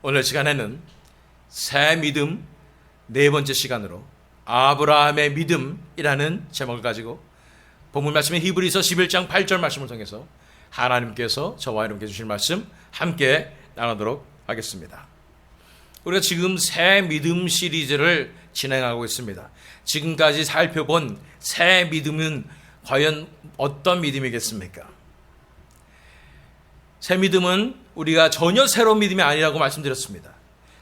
오늘 시간에는 새 믿음 네 번째 시간으로 아브라함의 믿음이라는 제목을 가지고 본문 말씀인 히브리서 11장 8절 말씀을 통해서 하나님께서 저와 여러분께 주실 말씀 함께 나누도록 하겠습니다. 우리가 지금 새 믿음 시리즈를 진행하고 있습니다. 지금까지 살펴본 새 믿음은 과연 어떤 믿음이겠습니까? 새 믿음은 우리가 전혀 새로운 믿음이 아니라고 말씀드렸습니다.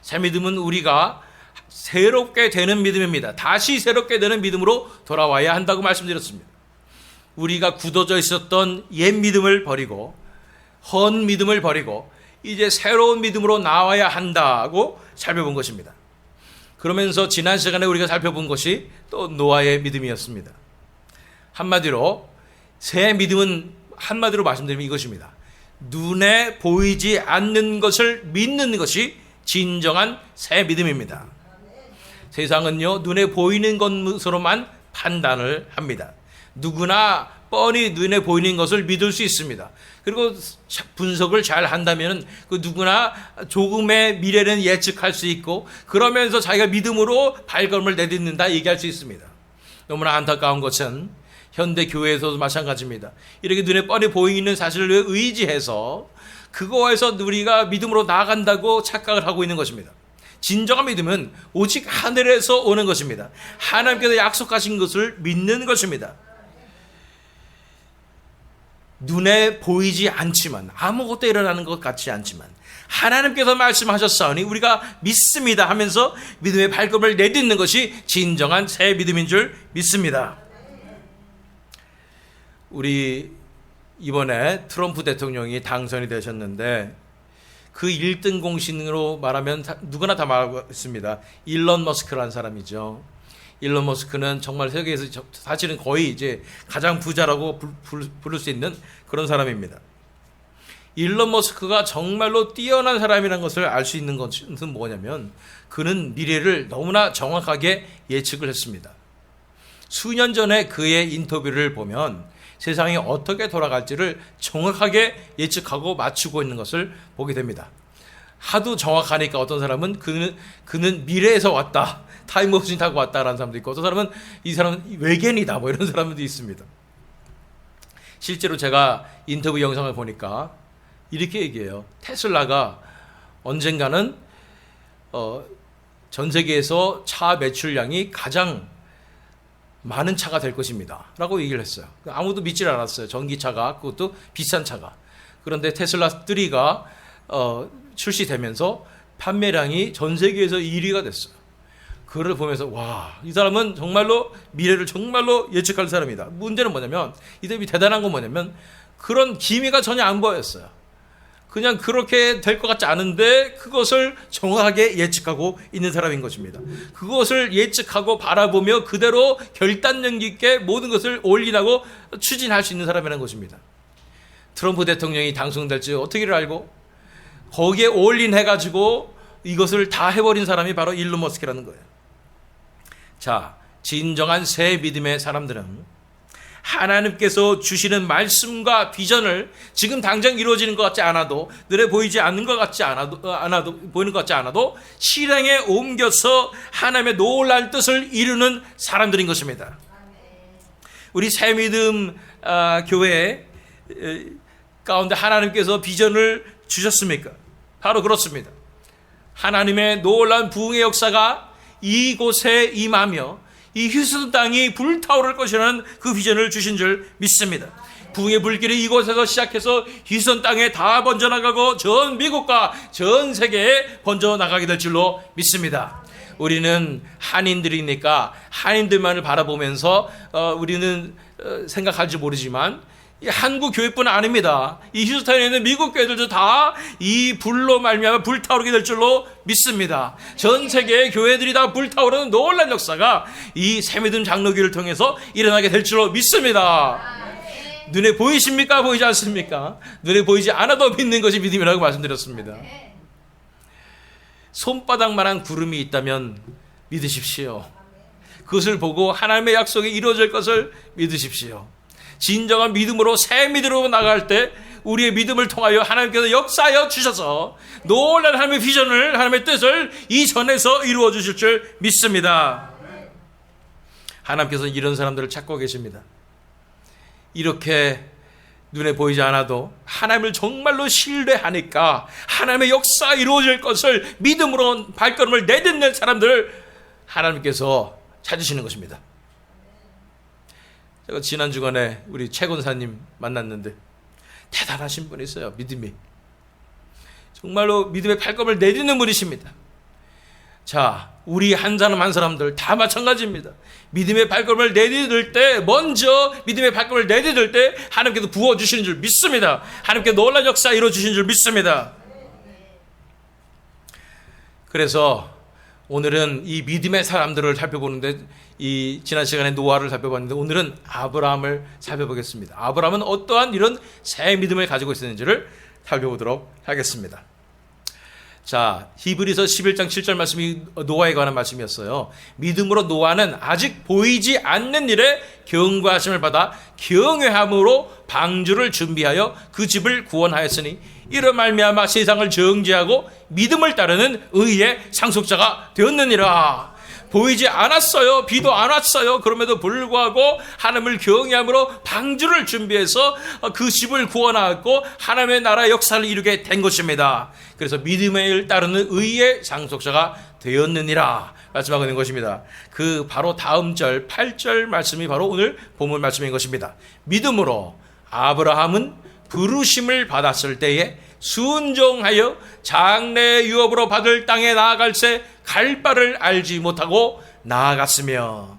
새 믿음은 우리가 새롭게 되는 믿음입니다. 다시 새롭게 되는 믿음으로 돌아와야 한다고 말씀드렸습니다. 우리가 굳어져 있었던 옛 믿음을 버리고 헌 믿음을 버리고 이제 새로운 믿음으로 나와야 한다고 살펴본 것입니다. 그러면서 지난 시간에 우리가 살펴본 것이 또 노아의 믿음이었습니다. 한마디로 새 믿음은 한마디로 말씀드리면 이것입니다. 눈에 보이지 않는 것을 믿는 것이 진정한 새 믿음입니다. 세상은요, 눈에 보이는 것으로만 판단을 합니다. 누구나 뻔히 눈에 보이는 것을 믿을 수 있습니다. 그리고 분석을 잘 한다면 그 누구나 조금의 미래는 예측할 수 있고 그러면서 자기가 믿음으로 발걸음을 내딛는다 얘기할 수 있습니다. 너무나 안타까운 것은 현대 교회에서도 마찬가지입니다. 이렇게 눈에 뻔히 보이는 사실을 의지해서 그거에서 우리가 믿음으로 나아간다고 착각을 하고 있는 것입니다. 진정한 믿음은 오직 하늘에서 오는 것입니다. 하나님께서 약속하신 것을 믿는 것입니다. 눈에 보이지 않지만 아무것도 일어나는 것 같지 않지만 하나님께서 말씀하셨사오니 우리가 믿습니다 하면서 믿음의 발걸음을 내딛는 것이 진정한 새 믿음인 줄 믿습니다. 우리 이번에 트럼프 대통령이 당선이 되셨는데 그 1등 공신으로 말하면 누구나 다 말하고 있습니다. 일론 머스크라는 사람이죠. 일론 머스크는 정말 세계에서 사실은 거의 이제 가장 부자라고 부를 수 있는 그런 사람입니다. 일론 머스크가 정말로 뛰어난 사람이라는 것을 알 수 있는 것은 뭐냐면 그는 미래를 너무나 정확하게 예측을 했습니다. 수년 전에 그의 인터뷰를 보면 세상이 어떻게 돌아갈지를 정확하게 예측하고 맞추고 있는 것을 보게 됩니다. 하도 정확하니까 어떤 사람은 그는 미래에서 왔다. 타임머신 타고 왔다라는 사람도 있고 어떤 사람은 이 사람은 외계인이다 뭐 이런 사람도 있습니다. 실제로 제가 인터뷰 영상을 보니까 이렇게 얘기해요. 테슬라가 언젠가는 전 세계에서 차 매출량이 가장 많은 차가 될 것입니다 라고 얘기를 했어요. 아무도 믿질 않았어요. 전기차가, 그것도 비싼 차가. 그런데 테슬라 3가 출시되면서 판매량이 전 세계에서 1위가 됐어요. 그걸 보면서 와, 이 사람은 정말로 미래를 정말로 예측할 사람이다. 문제는 뭐냐면 이 사람이 대단한 건 뭐냐면 그런 기미가 전혀 안 보였어요. 그냥 그렇게 될 것 같지 않은데 그것을 정확하게 예측하고 있는 사람인 것입니다. 그것을 예측하고 바라보며 그대로 결단력 있게 모든 것을 올인하고 추진할 수 있는 사람이라는 것입니다. 트럼프 대통령이 당선될지 어떻게를 알고 거기에 올인해가지고 이것을 다 해버린 사람이 바로 일론 머스크라는 거예요. 자, 진정한 새 믿음의 사람들은 하나님께서 주시는 말씀과 비전을 지금 당장 이루어지는 것 같지 않아도 눈에 보이지 않는 것 같지 않아도 보이는 것 같지 않아도 실행에 옮겨서 하나님의 놀라운 뜻을 이루는 사람들인 것입니다. 우리 새 믿음 교회 가운데 하나님께서 비전을 주셨습니까? 바로 그렇습니다. 하나님의 놀라운 부흥의 역사가 이곳에 임하며 이 휴스턴 땅이 불타오를 것이라는 그 비전을 주신 줄 믿습니다. 부흥의 불길이 이곳에서 시작해서 휴스턴 땅에 다 번져나가고 전 미국과 전 세계에 번져나가게 될 줄로 믿습니다. 우리는 한인들이니까 한인들만을 바라보면서 우리는 생각할지 모르지만 이 한국 교회뿐 아닙니다. 이 휴스턴에 있는 미국 교회들도 다 이 불로 말미암아 불타오르게 될 줄로 믿습니다. 전 세계의 교회들이 다 불타오르는 놀라운 역사가 이 새믿음 장로교를 통해서 일어나게 될 줄로 믿습니다. 눈에 보이십니까? 보이지 않습니까? 눈에 보이지 않아도 믿는 것이 믿음이라고 말씀드렸습니다. 손바닥만한 구름이 있다면 믿으십시오. 그것을 보고 하나님의 약속이 이루어질 것을 믿으십시오. 진정한 믿음으로 새 믿음으로 나갈 때 우리의 믿음을 통하여 하나님께서 역사하여 주셔서 놀라운 하나님의 비전을, 하나님의 뜻을 이 전에서 이루어 주실 줄 믿습니다. 하나님께서 이런 사람들을 찾고 계십니다. 이렇게 눈에 보이지 않아도 하나님을 정말로 신뢰하니까 하나님의 역사가 이루어질 것을 믿음으로 발걸음을 내딛는 사람들을 하나님께서 찾으시는 것입니다. 제가 지난 주간에 우리 최 권사님 만났는데 대단하신 분이 있어요. 믿음이 정말로 믿음의 발걸음을 내딛는 분이십니다. 자, 우리 한 사람 한 사람들 다 마찬가지입니다. 믿음의 발걸음을 내딛을 때, 먼저 믿음의 발걸음을 내딛을 때 하나님께서 부어주시는 줄 믿습니다. 하나님께 놀라운 역사 이루어주시는 줄 믿습니다. 그래서 오늘은 이 믿음의 사람들을 살펴보는데, 이 지난 시간에 노아를 살펴봤는데 오늘은 아브라함을 살펴보겠습니다. 아브라함은 어떠한 이런 새 믿음을 가지고 있었는지를 살펴보도록 하겠습니다. 자, 히브리서 11장 7절 말씀이 노아에 관한 말씀이었어요. 믿음으로 노아는 아직 보이지 않는 일에 경고하심을 받아 경외함으로 방주를 준비하여 그 집을 구원하였으니 이로 말미암아 세상을 정죄하고 믿음을 따르는 의의 상속자가 되었느니라. 보이지 않았어요. 비도 안 왔어요. 그럼에도 불구하고 하나님을 경외함으로 방주를 준비해서 그 집을 구원하고 하나님의 나라의 역사를 이루게 된 것입니다. 그래서 믿음을 따르는 의의 상속자가 되었느니라 말씀하고 있는 것입니다. 그 바로 다음 절 8절 말씀이 바로 오늘 본문 말씀인 것입니다. 믿음으로 아브라함은 부르심을 받았을 때에 순종하여 장래 유업으로 받을 땅에 나아갈새 갈 바를 알지 못하고 나아갔으며,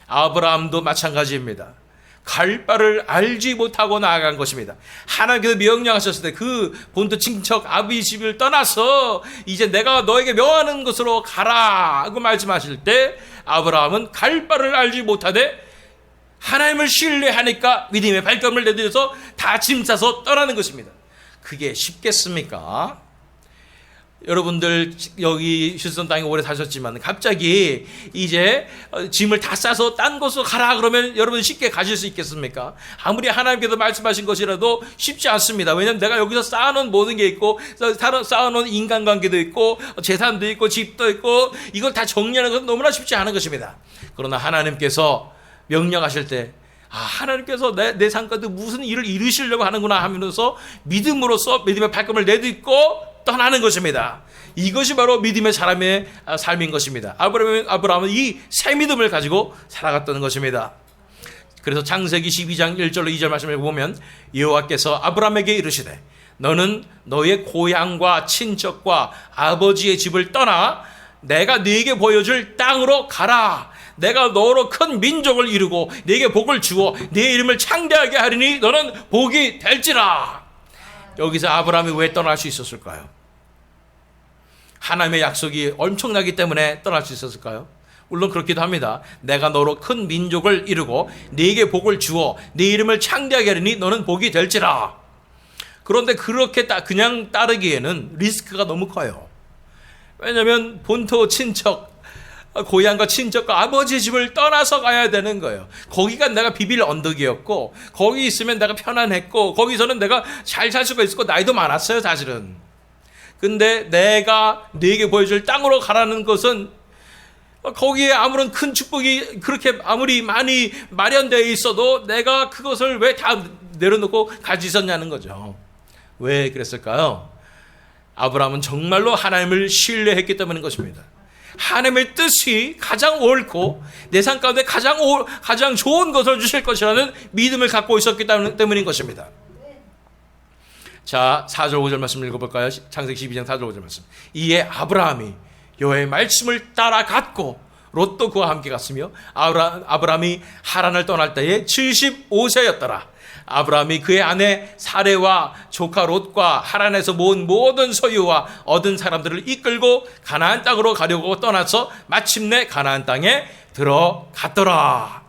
아브라함도 마찬가지입니다. 갈 바를 알지 못하고 나아간 것입니다. 하나님께서 명령하셨을 때 그 본토 친척 아비 집을 떠나서 이제 내가 너에게 명하는 것으로 가라 하고 말씀하실 때 아브라함은 갈 바를 알지 못하되 하나님을 신뢰하니까 믿음의 발걸음을 내딛어서 다 짐 싸서 떠나는 것입니다. 그게 쉽겠습니까? 여러분들 여기 휴스턴 땅에 오래 사셨지만 갑자기 이제 짐을 다 싸서 딴 곳으로 가라 그러면 여러분 쉽게 가실 수 있겠습니까? 아무리 하나님께서 말씀하신 것이라도 쉽지 않습니다. 왜냐하면 내가 여기서 쌓아놓은 모든 게 있고, 쌓아놓은 인간관계도 있고 재산도 있고 집도 있고, 이걸 다 정리하는 것은 너무나 쉽지 않은 것입니다. 그러나 하나님께서 명령하실 때 하나님께서 내 삶 가운데 무슨 일을 이루시려고 하는구나 하면서 믿음으로써 믿음의 발걸음을 내딛고 떠나는 것입니다. 이것이 바로 믿음의 사람의 삶인 것입니다. 아브라함은 이 새 믿음을 가지고 살아갔다는 것입니다. 그래서 창세기 12장 1절로 2절 말씀을 보면 여호와께서 아브라함에게 이르시되 너는 너의 고향과 친척과 아버지의 집을 떠나 내가 네게 보여줄 땅으로 가라. 내가 너로 큰 민족을 이루고 네게 복을 주어 네 이름을 창대하게 하리니 너는 복이 될지라. 여기서 아브라함이 왜 떠날 수 있었을까요? 하나님의 약속이 엄청나기 때문에 떠날 수 있었을까요? 물론 그렇기도 합니다. 내가 너로 큰 민족을 이루고 네게 복을 주어 네 이름을 창대하게 하리니 너는 복이 될지라. 그런데 그렇게 그냥 따르기에는 리스크가 너무 커요. 왜냐하면 본토 친척, 고향과 친척과 아버지 집을 떠나서 가야 되는 거예요. 거기가 내가 비빌 언덕이었고, 거기 있으면 내가 편안했고, 거기서는 내가 잘 살 수가 있었고, 나이도 많았어요 사실은. 근데 내가 네게 보여줄 땅으로 가라는 것은 거기에 아무런 큰 축복이 그렇게 아무리 많이 마련되어 있어도 내가 그것을 왜 다 내려놓고 갈 수 있었냐는 거죠. 왜 그랬을까요? 아브라함은 정말로 하나님을 신뢰했기 때문인 것입니다. 하나님의 뜻이 가장 옳고 내 삶 가운데 가장 좋은 것을 주실 것이라는 믿음을 갖고 있었기 때문인 것입니다. 자, 4절 5절 말씀 읽어볼까요? 창세기 12장 4절 5절 말씀. 이에 아브라함이 여호와의 말씀을 따라갔고 롯도 그와 함께 갔으며 아브라함이 하란을 떠날 때에 75세였더라. 아브라함이 그의 아내 사레와 조카 롯과 하란에서 모은 모든 소유와 얻은 사람들을 이끌고 가나안 땅으로 가려고 떠나서 마침내 가나안 땅에 들어갔더라.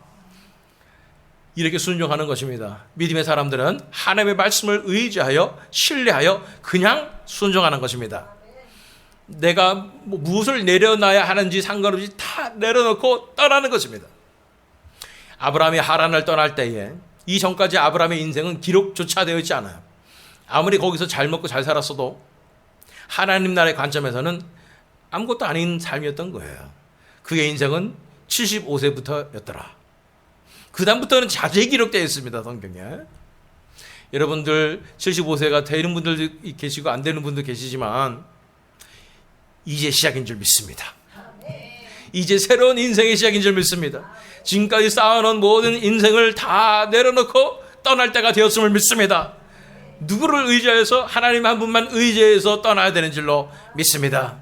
이렇게 순종하는 것입니다. 믿음의 사람들은 하나님의 말씀을 의지하여 신뢰하여 그냥 순종하는 것입니다. 내가 무엇을 내려놔야 하는지 상관없이 다 내려놓고 떠나는 것입니다. 아브라함이 하란을 떠날 때에 이 전까지 아브라함의 인생은 기록조차 되어 있지 않아요. 아무리 거기서 잘 먹고 잘 살았어도 하나님 나라의 관점에서는 아무것도 아닌 삶이었던 거예요. 그의 인생은 75세부터였더라. 그 다음부터는 자세히 기록되어 있습니다, 성경에. 여러분들 75세가 되는 분들도 계시고 안 되는 분도 계시지만 이제 시작인 줄 믿습니다. 이제 새로운 인생의 시작인 줄 믿습니다. 지금까지 쌓아놓은 모든 인생을 다 내려놓고 떠날 때가 되었음을 믿습니다. 누구를 의지해서? 하나님 한 분만 의지해서 떠나야 되는 줄로 믿습니다.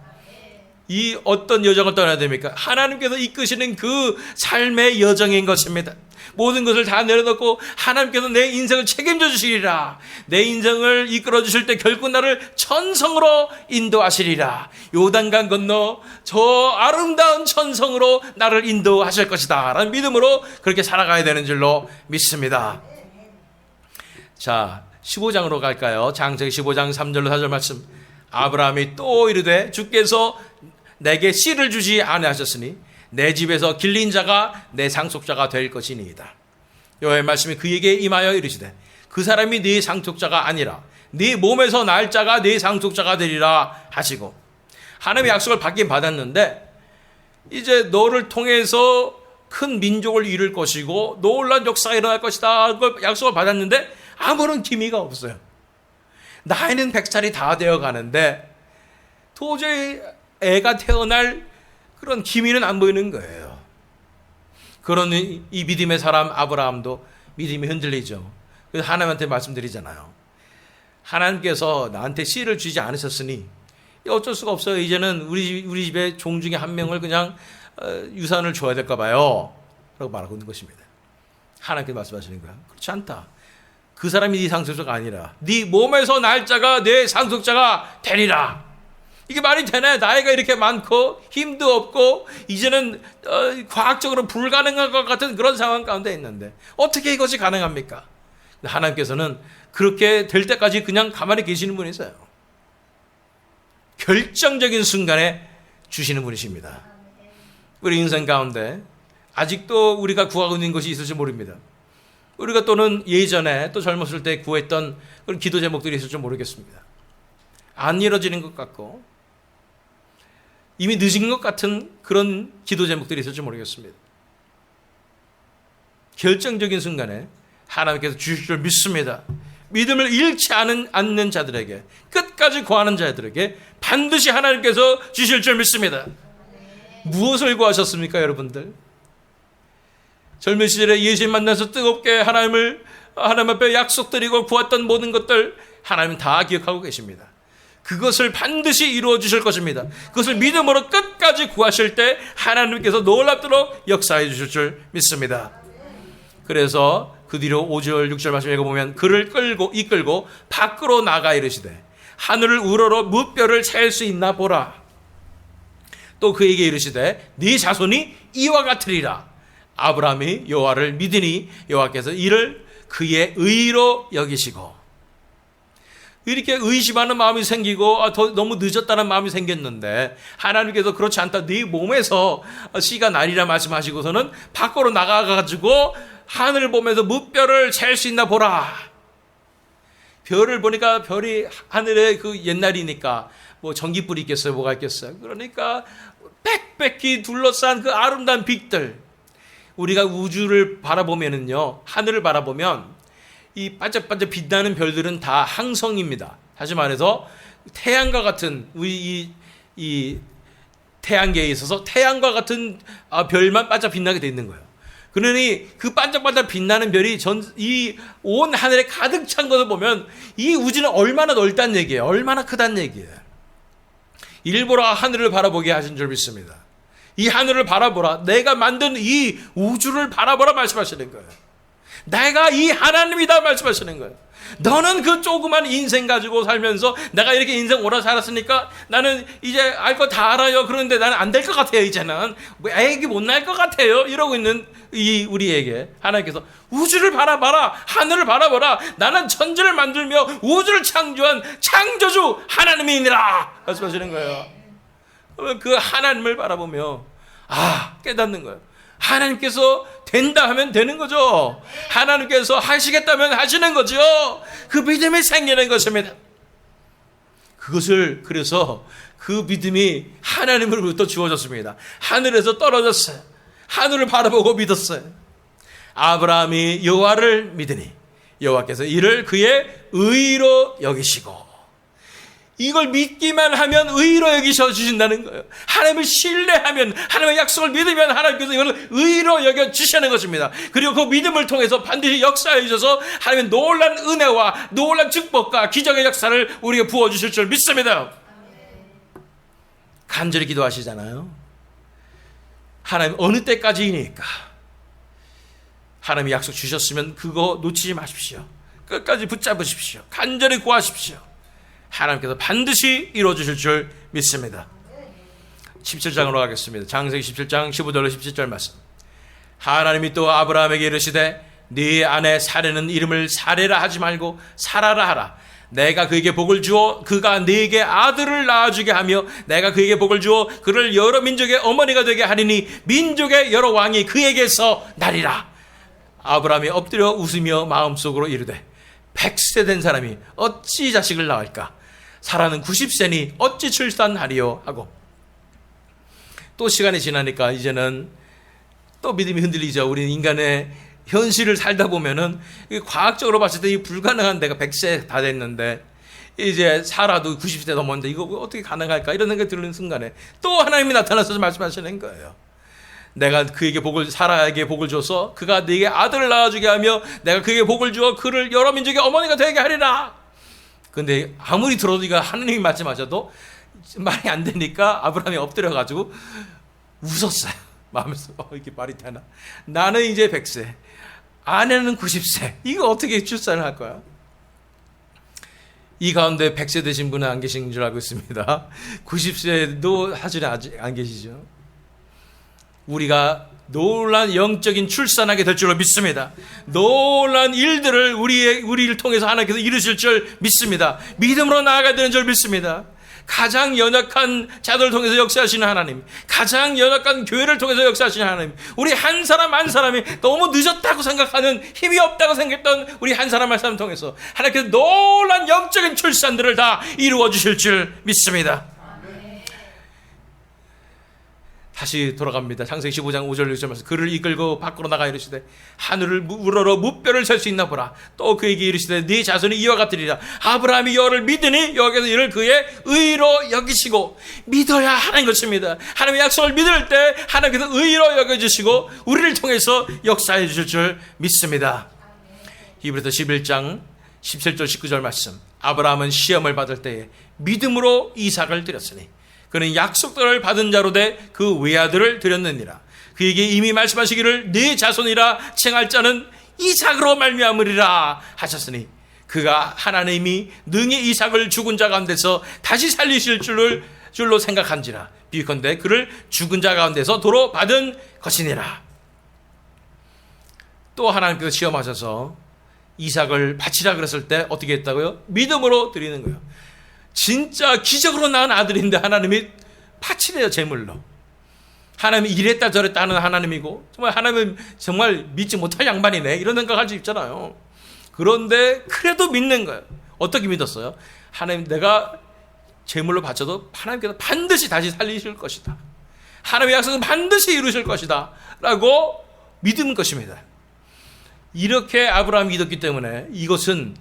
이 어떤 여정을 떠나야 됩니까? 하나님께서 이끄시는 그 삶의 여정인 것입니다. 모든 것을 다 내려놓고 하나님께서 내 인생을 책임져 주시리라. 내 인생을 이끌어 주실 때 결국 나를 천성으로 인도하시리라. 요단강 건너 저 아름다운 천성으로 나를 인도하실 것이다 라는 믿음으로 그렇게 살아가야 되는 줄로 믿습니다. 자, 15장으로 갈까요? 창세기 15장 3절로 4절 말씀. 아브라함이 또 이르되 주께서 내게 씨를 주지 아니하셨으니 내 집에서 길린 자가 내 상속자가 될 것이니이다. 여호와의 말씀이 그에게 임하여 이르시되 그 사람이 네 상속자가 아니라 네 몸에서 날 자가 네 상속자가 되리라 하시고, 하나님의 약속을 받긴 받았는데 이제 너를 통해서 큰 민족을 이룰 것이고 놀라운 역사가 일어날 것이다, 그걸 약속을 받았는데 아무런 기미가 없어요. 나이는 100살이 다 되어 가는데 도저히 애가 태어날 그런 기미는 안 보이는 거예요. 그런 이 믿음의 사람 아브라함도 믿음이 흔들리죠. 그래서 하나님한테 말씀드리잖아요. 하나님께서 나한테 씨를 주지 않으셨으니 어쩔 수가 없어요. 이제는 우리 집에 종 중에 한 명을 그냥 유산을 줘야 될까 봐요 라고 말하고 있는 것입니다. 하나님께 말씀하시는 거야. 그렇지 않다. 그 사람이 네 상속자가 아니라 네 몸에서 날 자가 내 상속자가 되리라. 이게 말이 되네. 나이가 이렇게 많고 힘도 없고 이제는 과학적으로 불가능한 것 같은 그런 상황 가운데 있는데 어떻게 이것이 가능합니까? 하나님께서는 그렇게 될 때까지 그냥 가만히 계시는 분이세요. 결정적인 순간에 주시는 분이십니다. 우리 인생 가운데 아직도 우리가 구하고 있는 것이 있을지 모릅니다. 우리가 또는 예전에 또 젊었을 때 구했던 그런 기도 제목들이 있을지 모르겠습니다. 안 이루어지는 것 같고 이미 늦은 것 같은 그런 기도 제목들이 있을지 모르겠습니다. 결정적인 순간에 하나님께서 주실 줄 믿습니다. 믿음을 잃지 않는 자들에게, 끝까지 구하는 자들에게 반드시 하나님께서 주실 줄 믿습니다. 무엇을 구하셨습니까, 여러분들? 젊은 시절에 예수님 만나서 뜨겁게 하나님 앞에 약속드리고 구했던 모든 것들 하나님 다 기억하고 계십니다. 그것을 반드시 이루어 주실 것입니다. 그것을 믿음으로 끝까지 구하실 때 하나님께서 놀랍도록 역사해 주실 줄 믿습니다. 그래서 그 뒤로 5절 6절 말씀 읽어보면 그를 이끌고 밖으로 나가 이르시되 하늘을 우러러 무뼈를 챌 수 있나 보라. 또 그에게 이르시되 네 자손이 이와 같으리라. 아브라함이 여호와를 믿으니 여호와께서 이를 그의 의로 여기시고. 이렇게 의심하는 마음이 생기고 너무 늦었다는 마음이 생겼는데 하나님께서 그렇지 않다. 네 몸에서 씨가 나리라 말씀하시고서는 밖으로 나가가지고 하늘을 보면서 무뼈를 챌 수 있나 보라. 별을 보니까 별이 하늘에 그 옛날이니까 뭐 전기불이 있겠어요, 뭐가 있겠어요. 그러니까 빽빽히 둘러싼 그 아름다운 빛들. 우리가 우주를 바라보면은요, 하늘을 바라보면 이 반짝반짝 빛나는 별들은 다 항성입니다. 다시 말해서 태양과 같은 우리 이 태양계에 있어서 태양과 같은 별만 반짝 빛나게 돼 있는 거예요. 그러니 그 반짝반짝 빛나는 별이 이 온 하늘에 가득 찬 것을 보면 이 우주는 얼마나 넓다는 얘기예요. 얼마나 크다는 얘기예요. 일부러 하늘을 바라보게 하신 줄 믿습니다. 이 하늘을 바라보라. 내가 만든 이 우주를 바라보라 말씀하시는 거예요. 내가 이 하나님이다 말씀하시는 거예요. 너는 그 조그만 인생 가지고 살면서 내가 이렇게 인생 오래 살았으니까 나는 이제 알 거 다 알아요. 그런데 나는 안 될 것 같아요. 이제는 애기 못 날 것 같아요. 이러고 있는 우리에게 하나님께서 우주를 바라봐라. 하늘을 바라봐라. 나는 천지를 만들며 우주를 창조한 창조주 하나님이니라 말씀하시는 거예요. 그 하나님을 바라보며 깨닫는 거예요. 하나님께서 된다 하면 되는 거죠. 하나님께서 하시겠다면 하시는 거죠. 그 믿음이 생기는 것입니다. 그것을 그래서 그 믿음이 하나님으로부터 주어졌습니다. 하늘에서 떨어졌어요. 하늘을 바라보고 믿었어요. 아브라함이 여호와를 믿으니 여호와께서 이를 그의 의로 여기시고, 이걸 믿기만 하면 의로 여기셔 주신다는 거예요. 하나님을 신뢰하면, 하나님의 약속을 믿으면 하나님께서 이걸 의로 여겨 주시는 것입니다. 그리고 그 믿음을 통해서 반드시 역사해 주셔서 하나님의 놀란 은혜와 놀란 축복과 기적의 역사를 우리에게 부어주실 줄 믿습니다. 간절히 기도하시잖아요. 하나님 어느 때까지이니까 하나님이 약속 주셨으면 그거 놓치지 마십시오. 끝까지 붙잡으십시오. 간절히 구하십시오. 하나님께서 반드시 이루어주실 줄 믿습니다. 17장으로 가겠습니다. 창세기 17장 15절로 17절 말씀. 하나님이 또 아브라함에게 이르시되 네 아내 사레는 이름을 사레라 하지 말고 사라라 하라. 내가 그에게 복을 주어 그가 네게 아들을 낳아주게 하며 내가 그에게 복을 주어 그를 여러 민족의 어머니가 되게 하리니 민족의 여러 왕이 그에게서 나리라. 아브라함이 엎드려 웃으며 마음속으로 이르되 100세 된 사람이 어찌 자식을 낳을까? 사라는 90세니 어찌 출산하리요? 하고, 또 시간이 지나니까 이제는 또 믿음이 흔들리죠. 우리 인간의 현실을 살다 보면은 과학적으로 봤을 때 이 불가능한, 내가 100세 다 됐는데 이제 사라도 90세 넘었는데 이거 어떻게 가능할까? 이런 생각이 드는 순간에 또 하나님이 나타나서 말씀하시는 거예요. 내가 그에게 사라에게 복을 줘서 그가 네게 아들을 낳아주게 하며 내가 그에게 복을 주어 그를 여러 민족의 어머니가 되게 하리라. 근데 아무리 들어도 이거 하나님이 말씀하셔도 말이 안 되니까 아브라함이 엎드려가지고 웃었어요. 마음에서 이게 말이 되나? 나는 이제 100세, 아내는 90세. 이거 어떻게 출산을 할 거야? 이 가운데 100세 되신 분은 안 계신 줄 알고 있습니다. 90세도 사실은 아직 안 계시죠. 우리가 놀란 영적인 출산하게 될 줄로 믿습니다. 놀란 일들을 우리를 통해서 하나님께서 이루실 줄 믿습니다. 믿음으로 나아가야 되는 줄 믿습니다. 가장 연약한 자들을 통해서 역사하시는 하나님, 가장 연약한 교회를 통해서 역사하시는 하나님, 우리 한 사람 한 사람이 너무 늦었다고 생각하는, 힘이 없다고 생각했던 우리 한 사람 한 사람 통해서 하나님께서 놀란 영적인 출산들을 다 이루어 주실 줄 믿습니다. 다시 돌아갑니다. 창세기 15장 5절 6절 말씀. 그를 이끌고 밖으로 나가 이르시되 하늘을 우러러 무뼈를 셀 수 있나 보라. 또 그에게 이르시되 네 자손이 이와 같으리라. 아브라함이 여호와를 믿으니 여호와께서 이를 그의 의로 여기시고, 믿어야 하는 것입니다. 하나님의 약속을 믿을 때 하나님께서 의로 여겨주시고 우리를 통해서 역사해 주실 줄 믿습니다. 히브리서 11장 17절 19절 말씀. 아브라함은 시험을 받을 때에 믿음으로 이삭을 드렸으니 그는 약속들을 받은 자로 돼 그 외아들을 드렸느니라. 그에게 이미 말씀하시기를 네 자손이라 칭할 자는 이삭으로 말미암으리라 하셨으니 그가 하나님이 능히 이삭을 죽은 자 가운데서 다시 살리실 줄로 생각한지라. 비컨대 그를 죽은 자 가운데서 도로 받은 것이니라. 또 하나님께서 시험하셔서 이삭을 바치라 그랬을 때 어떻게 했다고요? 믿음으로 드리는 거예요. 진짜 기적으로 낳은 아들인데 하나님이 바치래요, 제물로. 하나님이 이랬다 저랬다 하는 하나님이고, 정말 하나님은 정말 믿지 못할 양반이네, 이런 생각할 수 있잖아요. 그런데 그래도 믿는 거예요. 어떻게 믿었어요? 하나님, 내가 제물로 바쳐도 하나님께서 반드시 다시 살리실 것이다, 하나님의 약속은 반드시 이루실 것이다 라고 믿은 것입니다. 이렇게 아브라함이 믿었기 때문에 이것은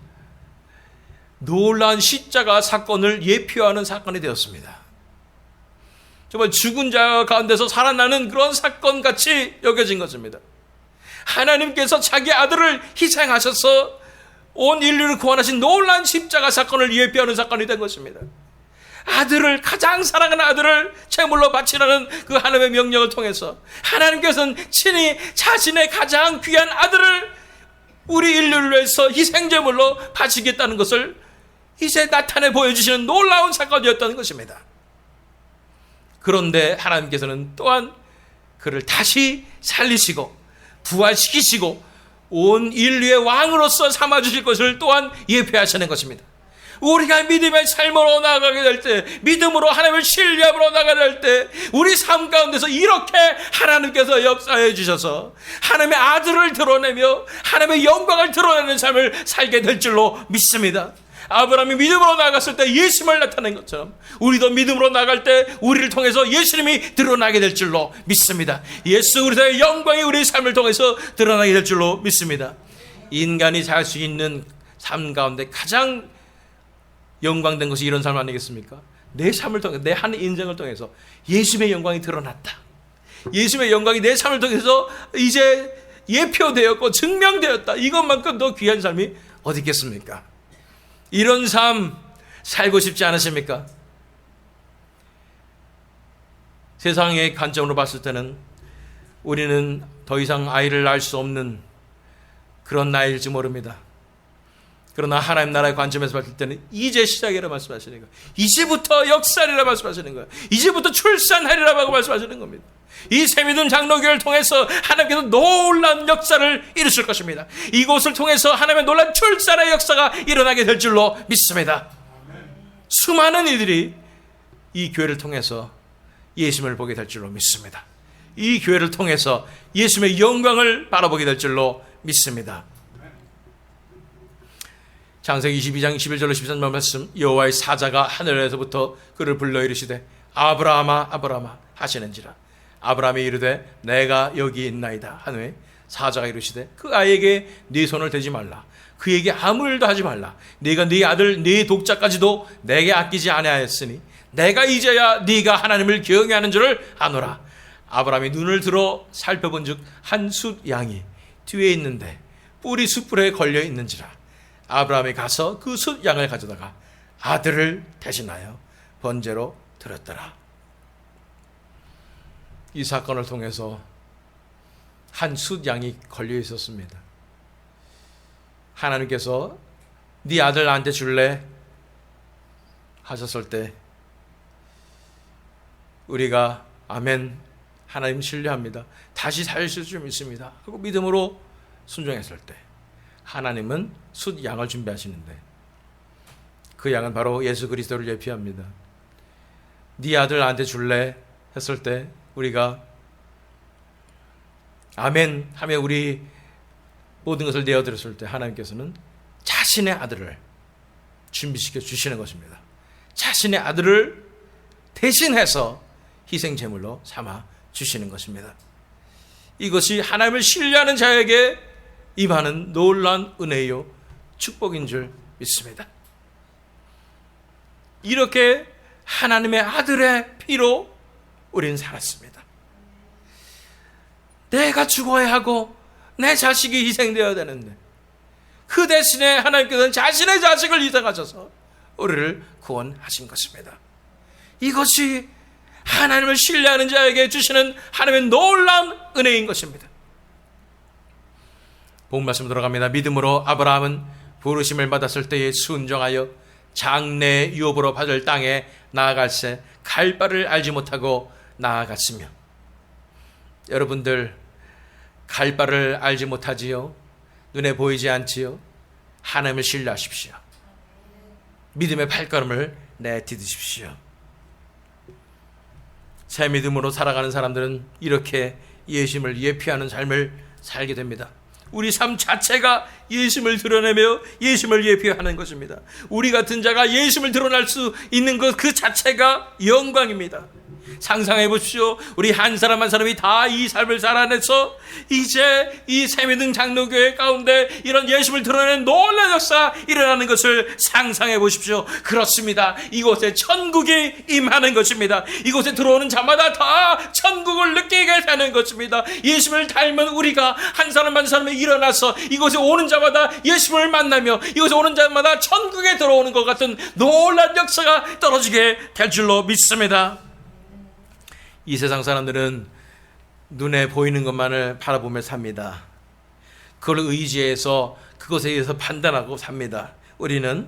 놀라운 십자가 사건을 예표하는 사건이 되었습니다. 정말 죽은 자 가운데서 살아나는 그런 사건같이 여겨진 것입니다. 하나님께서 자기 아들을 희생하셔서 온 인류를 구원하신 놀라운 십자가 사건을 예표하는 사건이 된 것입니다. 아들을, 가장 사랑하는 아들을 제물로 바치라는 그 하나님의 명령을 통해서 하나님께서는 친히 자신의 가장 귀한 아들을 우리 인류를 위해서 희생제물로 바치겠다는 것을 이제 나타내 보여주시는 놀라운 사건이었다는 것입니다. 그런데 하나님께서는 또한 그를 다시 살리시고 부활시키시고 온 인류의 왕으로서 삼아주실 것을 또한 예표하시는 것입니다. 우리가 믿음의 삶으로 나아가게 될 때, 믿음으로 하나님을 신뢰함으로 나아가게 될 때, 우리 삶 가운데서 이렇게 하나님께서 역사해 주셔서 하나님의 아들을 드러내며 하나님의 영광을 드러내는 삶을 살게 될 줄로 믿습니다. 아브라함이 믿음으로 나아갔을 때 예수님을 나타낸 것처럼 우리도 믿음으로 나아갈 때 우리를 통해서 예수님이 드러나게 될 줄로 믿습니다. 예수 그리스도의 영광이 우리의 삶을 통해서 드러나게 될 줄로 믿습니다. 인간이 살 수 있는 삶 가운데 가장 영광된 것이 이런 삶 아니겠습니까? 내 삶을 통해, 내 한 인생을 통해서 예수님의 영광이 드러났다. 예수님의 영광이 내 삶을 통해서 이제 예표되었고 증명되었다. 이것만큼 더 귀한 삶이 어디 있겠습니까? 이런 삶 살고 싶지 않으십니까? 세상의 관점으로 봤을 때는 우리는 더 이상 아이를 낳을 수 없는 그런 나이일지 모릅니다. 그러나 하나님 나라의 관점에서 봤을 때는 이제 시작이라 말씀하시는 거예요. 이제부터 역사리라 말씀하시는 거예요. 이제부터 출산하리라고 말씀하시는 겁니다. 이 새믿음 장로교를 통해서 하나님께서 놀라운 역사를 이루실 것입니다. 이곳을 통해서 하나님의 놀라운 출산의 역사가 일어나게 될 줄로 믿습니다. 수많은 이들이 이 교회를 통해서 예수님을 보게 될 줄로 믿습니다. 이 교회를 통해서 예수님의 영광을 바라보게 될 줄로 믿습니다. 창세기 22장 11절로 13절 말씀, 여호와의 사자가 하늘에서부터 그를 불러 이르시되 아브라함아 아브라함아 하시는지라. 아브라함이 이르되 내가 여기 있나이다 하노에 사자가 이르시되 그 아이에게 네 손을 대지 말라. 그에게 아무 일도 하지 말라. 네가 네 아들 네 독자까지도 내게 아끼지 아니하였으니 내가 이제야 네가 하나님을 경외하는 줄을 아노라. 아브라함이 눈을 들어 살펴본즉 한 숫 양이 뒤에 있는데 뿔이 숯불에 걸려 있는지라. 아브라함이 가서 그 숫 양을 가져다가 아들을 대신하여 번제로 드렸더라. 이 사건을 통해서 한 숫 양이 걸려 있었습니다. 하나님께서 네 아들 나한테 줄래 하셨을 때 우리가 아멘 하나님 신뢰합니다. 다시 살실 줄 믿습니다. 하고 믿음으로 순종했을 때 하나님은 숫 양을 준비하시는데 그 양은 바로 예수 그리스도를 예표합니다. 네 아들 나한테 줄래 했을 때 우리가 아멘 하며 우리 모든 것을 내어드렸을 때 하나님께서는 자신의 아들을 준비시켜 주시는 것입니다. 자신의 아들을 대신해서 희생제물로 삼아 주시는 것입니다. 이것이 하나님을 신뢰하는 자에게 임하는 놀라운 은혜요 축복인 줄 믿습니다. 이렇게 하나님의 아들의 피로 우리는 살았습니다. 내가 죽어야 하고 내 자식이 희생되어야 되는데 그 대신에 하나님께서는 자신의 자식을 희생하셔서 우리를 구원하신 것입니다. 이것이 하나님을 신뢰하는 자에게 주시는 하나님의 놀라운 은혜인 것입니다. 본 말씀 들어갑니다. 믿음으로 아브라함은 부르심을 받았을 때에 순종하여 장래 유업으로 받을 땅에 나아갈새 갈 바를 알지 못하고 나아갔으며. 여러분들 갈 바를 알지 못하지요? 눈에 보이지 않지요? 하나님을 신뢰하십시오. 믿음의 발걸음을 내디디십시오. 새 믿음으로 살아가는 사람들은 이렇게 예수님을 예표하는 삶을 살게 됩니다. 우리 삶 자체가 예수님을 드러내며 예수님을 예표하는 것입니다. 우리 같은 자가 예수님을 드러날 수 있는 것 그 자체가 영광입니다. 상상해 보십시오. 우리 한 사람 한 사람이 다 이 삶을 살아내서 이제 이 새미등 장로교회 가운데 이런 예수님을 드러내는 놀라운 역사 일어나는 것을 상상해 보십시오. 그렇습니다. 이곳에 천국이 임하는 것입니다. 이곳에 들어오는 자마다 다 천국을 느끼게 되는 것입니다. 예수님을 닮은 우리가 한 사람 한 사람이 일어나서 이곳에 오는 자마다 예수님을 만나며 이곳에 오는 자마다 천국에 들어오는 것 같은 놀라운 역사가 떨어지게 될 줄로 믿습니다. 이 세상 사람들은 눈에 보이는 것만을 바라보며 삽니다. 그걸 의지해서 그것에 의해서 판단하고 삽니다. 우리는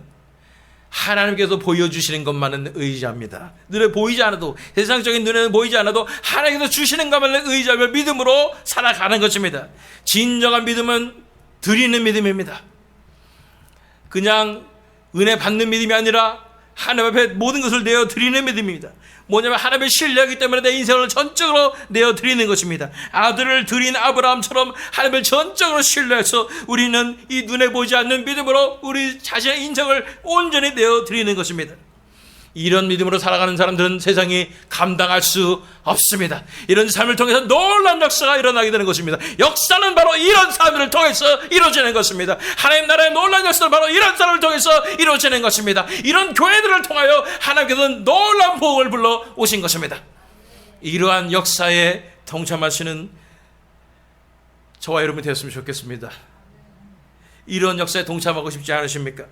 하나님께서 보여주시는 것만은 의지합니다. 눈에 보이지 않아도, 세상적인 눈에는 보이지 않아도 하나님께서 주시는 것만을 의지하며 믿음으로 살아가는 것입니다. 진정한 믿음은 드리는 믿음입니다. 그냥 은혜 받는 믿음이 아니라 하나님 앞에 모든 것을 내어드리는 믿음입니다. 뭐냐면 하나님의 신뢰하기 때문에 내 인생을 전적으로 내어드리는 것입니다. 아들을 드린 아브라함처럼 하나님을 전적으로 신뢰해서 우리는 이 눈에 보이지 않는 믿음으로 우리 자신의 인생을 온전히 내어드리는 것입니다. 이런 믿음으로 살아가는 사람들은 세상이 감당할 수 없습니다. 이런 삶을 통해서 놀라운 역사가 일어나게 되는 것입니다. 역사는 바로 이런 사람들을 통해서 이루어지는 것입니다. 하나님 나라의 놀라운 역사는 바로 이런 사람을 통해서 이루어지는 것입니다. 이런 교회들을 통하여 하나님께서는 놀라운 복을 불러 오신 것입니다. 이러한 역사에 동참하시는 저와 여러분이 되었으면 좋겠습니다. 이런 역사에 동참하고 싶지 않으십니까?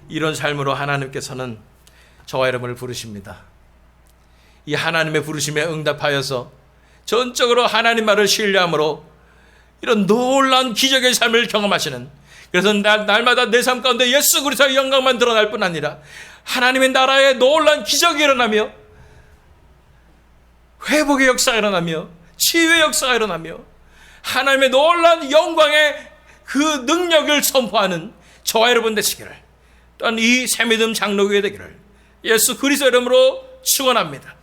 이런 삶으로 하나님께서는 저와 여러분을 부르십니다. 이 하나님의 부르심에 응답하여서 전적으로 하나님 말을 신뢰함으로 이런 놀라운 기적의 삶을 경험하시는, 그래서 날마다 내 삶 가운데 예수 그리스도의 영광만 드러날 뿐 아니라 하나님의 나라의 놀라운 기적이 일어나며 회복의 역사가 일어나며 치유의 역사가 일어나며 하나님의 놀라운 영광의 그 능력을 선포하는 저와 여러분 되시기를, 또한 이 새믿음 장로교회 되기를 예수 그리스도 이름으로 축원합니다.